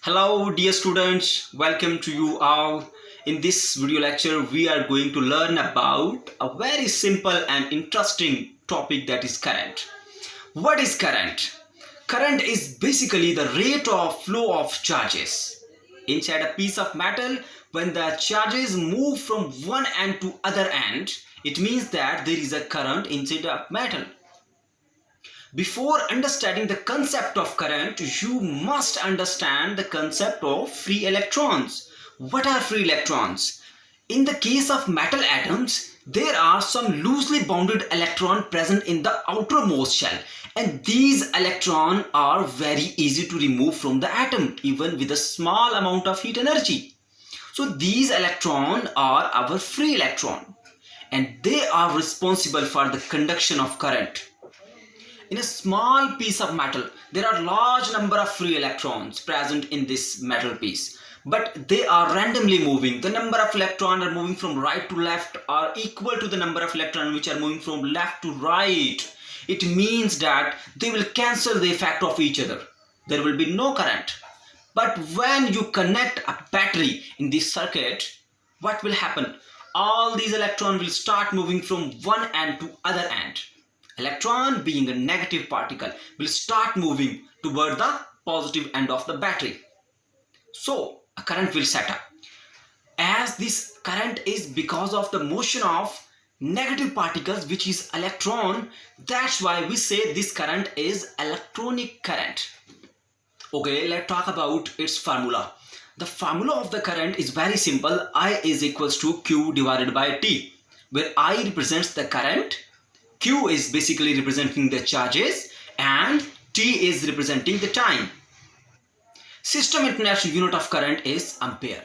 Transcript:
Hello dear students, welcome to you all. In this video lecture we are going to learn about a very simple and interesting topic, that is current. What is current? Current is basically the rate of flow of charges inside a piece of metal. When the charges move from one end to other end, it means that there is a current inside a metal. Before understanding the concept of current, you must understand the concept of free electrons. What are free electrons? In the case of metal atoms, there are some loosely bounded electrons present in the outermost shell, and these electrons are very easy to remove from the atom even with a small amount of heat energy. So these electrons are our free electrons, and they are responsible for the conduction of current. In a small piece of metal, there are large number of free electrons present in this metal piece, but they are randomly moving. The number of electrons are moving from right to left are equal to the number of electrons which are moving from left to right. It means that they will cancel the effect of each other. There will be no current. But when you connect a battery in this circuit, what will happen? All these electrons will start moving from one end to other end. Electron, being a negative particle, will start moving toward the positive end of the battery. So a current will set up. As this current is because of the motion of negative particles, which is electron, that's why we say this current is electronic current. Okay, let's talk about its formula. The formula of the current is very simple. I is equals to Q divided by T, where I represents the current, Q is basically representing the charges, and T is representing the time. System international unit of current is ampere.